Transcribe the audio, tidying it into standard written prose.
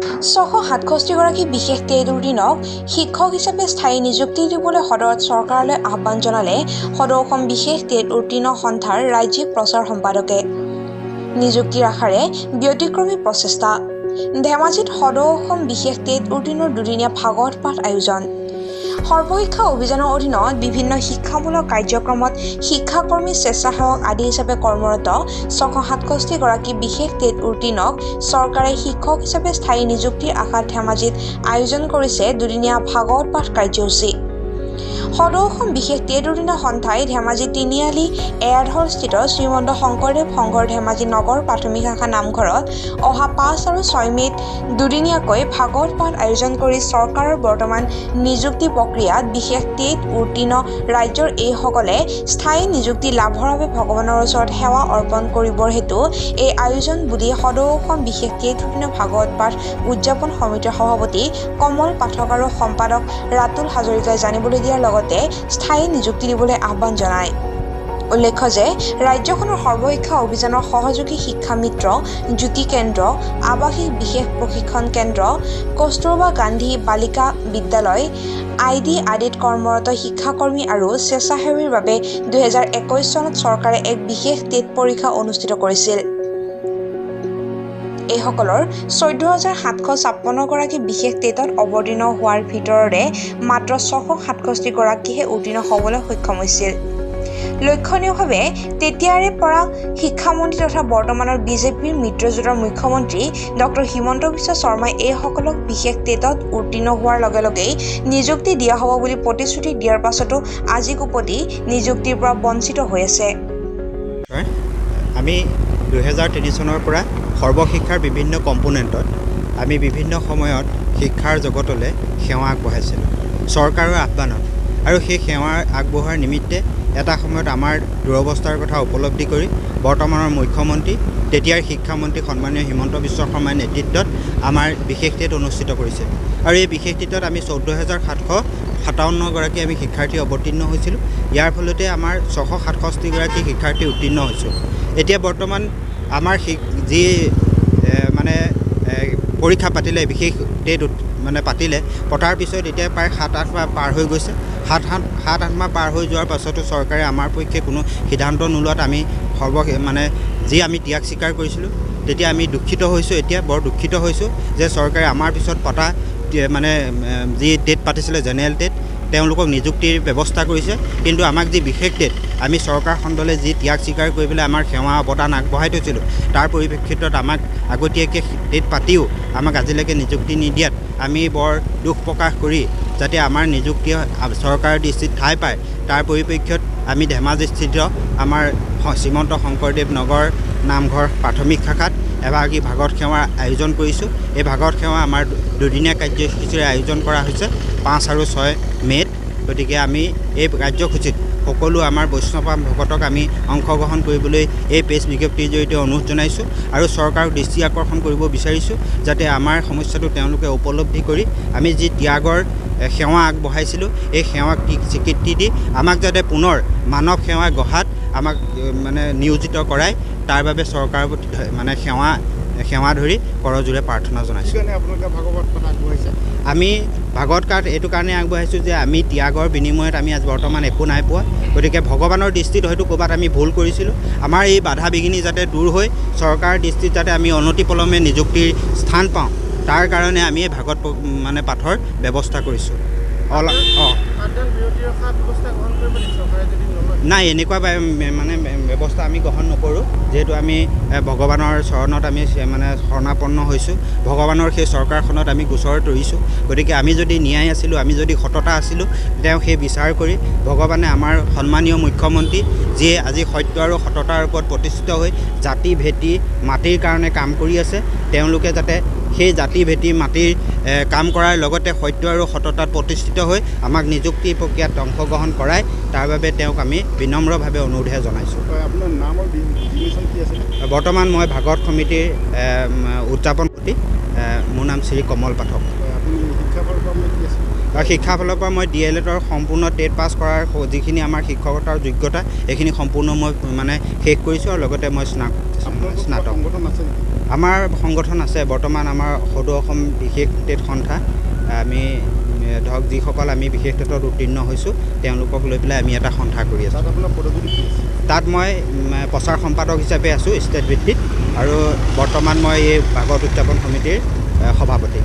667গৰাকী বিশেষ টেট-উত্তীৰ্ণক শিক্ষক হিচাপে স্থায়ী নিযুক্তি দিবলৈ সদৰত চৰকাৰলৈ আহ্বান জনালে সদৌ অসম বিশেষ টেট-উত্তীৰ্ণ সন্থাৰ ৰাজ্যিক প্ৰচাৰ সম্পাদকে। নিযুক্তিৰ আশাৰে ব্যতিক্ৰমী প্ৰচেষ্টা। ধেমাজিত সদৌ অসম বিশেষ টেট-উত্তীৰ্ণৰ দুদিনীয়া ভাগৱত পাঠ আয়োজন। সৰ্বশিক্ষা অভিযানৰ অধীনত বিভিন্ন শিক্ষামূলক কাৰ্যক্ৰমত শিক্ষাকৰ্মী, স্বেচ্ছাসেৱক আদি হিচাপে কৰ্মৰত 667গৰাকী বিশেষ টেট-উত্তীৰ্ণক চৰকাৰে শিক্ষক হিচাপে স্থায়ী নিযুক্তিৰ আশাত ধেমাজিত আয়োজন কৰিছে দুদিনীয়া ভাগৱত পাঠ কাৰ্যসূচী। সদৌ অসম বিশেষ টেট-উত্তীৰ্ণ সন্থাই ধেমাজি তিনিআলি এৰাধলস্থিত শ্ৰীমন্ত শংকৰদেৱ সংঘৰ ধেমাজি নগৰ প্ৰাথমিক শাখা নামঘৰত অহা 5 আৰু 6 মে'ত দুদিনীয়াকৈ ভাগৱত পাঠ আয়োজন কৰি চৰকাৰৰ বৰ্তমান নিযুক্তি প্ৰক্ৰিয়াত বিশেষ টেট-উত্তীৰ্ণ ৰাজ্যৰ এইসকলে স্থায়ী নিযুক্তি লাভৰ বাবে ভগৱানৰ ওচৰত সেৱা অৰ্পণ কৰিবৰ হেতু এই আয়োজন বুলি সদৌ অসম বিশেষ টেট-উত্তীৰ্ণ ভাগৱত পাঠ উদযাপন সমিতিৰ সভাপতি কমল পাঠক আৰু সম্পাদক ৰাতুল হাজৰিকাই জানিবলৈ দিয়াৰ লগতে স্থায়ী নিযুক্তি দিবলৈ আহ্বান জনায়। উল্লেখ্য যে ৰাজ্যখনৰ সৰ্বশিক্ষা অভিযানৰ সহযোগী শিক্ষা মিত্ৰ, জ্যোতি কেন্দ্ৰ, আৱাসিক বিশেষ প্ৰশিক্ষণ কেন্দ্ৰ, কস্তুৰবা গান্ধী বালিকা বিদ্যালয়, ID আদিত কৰ্মৰত শিক্ষাকৰ্মী আৰু স্বেচ্ছাসেৱীৰ বাবে 2021 চনত চৰকাৰে এক বিশেষ টেট পৰীক্ষা অনুষ্ঠিত কৰিছিল। এইসকলৰ 14,756গৰাকী বিশেষ টেটত অৱতীৰ্ণ হোৱাৰ ভিতৰতে মাত্ৰ 667গৰাকীহে উত্তীৰ্ণ হ'বলৈ সক্ষম হৈছিল। লক্ষণীয়ভাৱে তেতিয়াৰে পৰা শিক্ষামন্ত্ৰী তথা বৰ্তমানৰ বিজেপিৰ মিত্ৰজোঁটৰ মুখ্যমন্ত্ৰী ডক্টৰ হিমন্ত বিশ্ব শৰ্মাই এইসকলক বিশেষ টেটত উত্তীৰ্ণ হোৱাৰ লগে লগেই নিযুক্তি দিয়া হ'ব বুলি প্ৰতিশ্ৰুতি দিয়াৰ পাছতো আজি কোপতি নিযুক্তিৰ পৰা বঞ্চিত হৈ আছে। আমি 2003 চনৰ পৰা সৰ্বশিক্ষাৰ বিভিন্ন কম্পোনেণ্টত আমি বিভিন্ন সময়ত শিক্ষাৰ জগতলৈ সেৱা আগবঢ়াইছিলোঁ চৰকাৰৰ আহ্বানত, আৰু সেই সেৱা আগবঢ়োৱাৰ নিমিত্তে এটা সময়ত আমাৰ দুৰৱস্থাৰ কথা উপলব্ধি কৰি বৰ্তমানৰ মুখ্যমন্ত্ৰী, তেতিয়াৰ শিক্ষামন্ত্ৰী সন্মানীয় হিমন্ত বিশ্ব শৰ্মাৰ নেতৃত্বত আমাৰ বিশেষ টেট অনুষ্ঠিত কৰিছিল। আৰু এই বিশেষ টেটত আমি 14,757গৰাকী আমি শিক্ষাৰ্থী অৱতীৰ্ণ হৈছিলোঁ। ইয়াৰ ফলতে আমাৰ 667গৰাকী শিক্ষাৰ্থী উত্তীৰ্ণ হৈছোঁ। এতিয়া বৰ্তমান আমাৰ যি মানে পৰীক্ষা পাতিলে, বিশেষ টেট পাতিলে, পতাৰ পিছত এতিয়া প্ৰায় 7-8 মাহ পাৰ হৈ গৈছে। 7-8 মাহ পাৰ হৈ যোৱাৰ পাছতো চৰকাৰে আমাৰ পক্ষে কোনো সিদ্ধান্ত নোলোৱাত আমি যি আমি ত্যাগ স্বীকাৰ কৰিছিলোঁ, তেতিয়া আমি দুখিত হৈছোঁ। এতিয়া বৰ দুখিত হৈছোঁ যে চৰকাৰে আমাৰ পিছত পতা যি টেট পাতিছিলে, জেনেৰেল টেট, তেওঁলোকক নিযুক্তিৰ ব্যৱস্থা কৰিছে, কিন্তু আমাক যি বিশেষ টেট আমি চৰকাৰ খণ্ডলৈ যি ত্যাগ স্বীকাৰ কৰি পেলাই আমাৰ সেৱা অৱদান আগবঢ়াই থৈছিলোঁ, তাৰ পৰিপ্ৰেক্ষিতত আমাক আগতীয়াকৈ টেট পাতিও আমাক আজিলৈকে নিযুক্তি নিদিয়াত আমি বৰ দুখ প্ৰকাশ কৰি যাতে আমাৰ নিযুক্তি চৰকাৰৰ দৃষ্টিত ঠাই পায়, তাৰ পৰিপ্ৰেক্ষিতত আমি ধেমাজিস্থিত আমাৰ শ্ৰীমন্ত শংকৰদেৱ নগৰ নামঘৰ প্ৰাথমিক শাখাত এভাগী ভাগৱত সেৱাৰ আয়োজন কৰিছোঁ। এই ভাগৱত সেৱা আমাৰ দুদিনীয়া কাৰ্যসূচীৰে আয়োজন কৰা হৈছে 5 আৰু 6 মে'ত। গতিকে আমি এই কাৰ্যসূচীত সকলো আমাৰ বৈষ্ণৱ ভকতক আমি অংশগ্ৰহণ কৰিবলৈ এই প্ৰেছ বিজ্ঞপ্তিৰ জৰিয়তে অনুৰোধ জনাইছোঁ, আৰু চৰকাৰক দৃষ্টি আকৰ্ষণ কৰিব বিচাৰিছোঁ যাতে আমাৰ সমস্যাটো তেওঁলোকে উপলব্ধি কৰি আমি যি ত্যাগৰ সেৱা আগবঢ়াইছিলোঁ, এই সেৱাক স্বীকৃতি দি আমাক যাতে পুনৰ মানৱ সেৱা গঢ়াত আমাক নিয়োজিত কৰায়, তাৰ বাবে চৰকাৰৰ প্ৰতি সেৱা ধৰি কৰজোৰে প্ৰাৰ্থনা জনাইছোঁ। আমি ভাগৱত পাঠ এইটো কাৰণে আগবঢ়াইছোঁ যে আমি ত্যাগৰ বিনিময়ত আমি আজ বৰ্তমান একো নাই পোৱা। গতিকে ভগৱানৰ দৃষ্টিত হয়তো ক'ৰবাত আমি ভুল কৰিছিলোঁ। আমাৰ এই বাধা বিঘিনি যাতে দূৰ হৈ চৰকাৰৰ দৃষ্টিত যাতে আমি অনতিপলমে নিযুক্তিৰ স্থান পাওঁ, তাৰ কাৰণে আমি এই ভাগৱত পাঠৰ ব্যৱস্থা কৰিছোঁ। নাই, এনেকুৱা ব্যৱস্থা আমি গ্ৰহণ নকৰোঁ, যিহেতু আমি ভগৱানৰ চৰণত আমি শৰণাপন্ন হৈছোঁ। ভগৱানৰ সেই চৰকাৰখনত আমি গোচৰ তৰিছোঁ। গতিকে আমি যদি ন্যায় আছিলোঁ, আমি যদি সততা আছিলোঁ, তেওঁ সেই বিচাৰ কৰি ভগৱানে আমাৰ সন্মানীয় মুখ্যমন্ত্ৰী, যিয়ে আজি সত্য আৰু সততাৰ ওপৰত প্ৰতিষ্ঠিত হৈ জাতি ভেটি মাটিৰ কাৰণে কাম কৰি আছে, তেওঁলোকে যাতে সেই জাতি ভেটি মাটিৰ কাম কৰাৰ লগতে সত্য আৰু সততাত প্ৰতিষ্ঠিত হৈ আমাক নিযুক্তি প্ৰক্ৰিয়াত অংশগ্ৰহণ কৰায়, তাৰ বাবে তেওঁক আমি বিনম্ৰভাৱে অনুৰোধহে জনাইছোঁ। বৰ্তমান মই ভাগৱত সমিতিৰ উদযাপন প্ৰতি মোৰ নাম শ্ৰী কমল পাঠক। শিক্ষাফালৰ পৰা মই DLEDৰ সম্পূৰ্ণ টেট পাছ কৰাৰ যিখিনি আমাৰ শিক্ষকতাৰ যোগ্যতা, এইখিনি সম্পূৰ্ণ মই শেষ কৰিছোঁ, আৰু লগতে মই স্নাতক। আমাৰ সংগঠন আছে বৰ্তমান আমাৰ সদৌ অসম বিশেষ টেট সন্থা আমি ধৰক যিসকল আমি বিশেষ টেটত উত্তীৰ্ণ হৈছোঁ তেওঁলোকক লৈ পেলাই আমি এটা সন্থা কৰি আছোঁ। তাত মই প্ৰচাৰ সম্পাদক হিচাপে আছোঁ ষ্টেট ভিত্তিত আৰু বৰ্তমান মই এই ভাগৱত উদযাপন সমিতিৰ সভাপতি।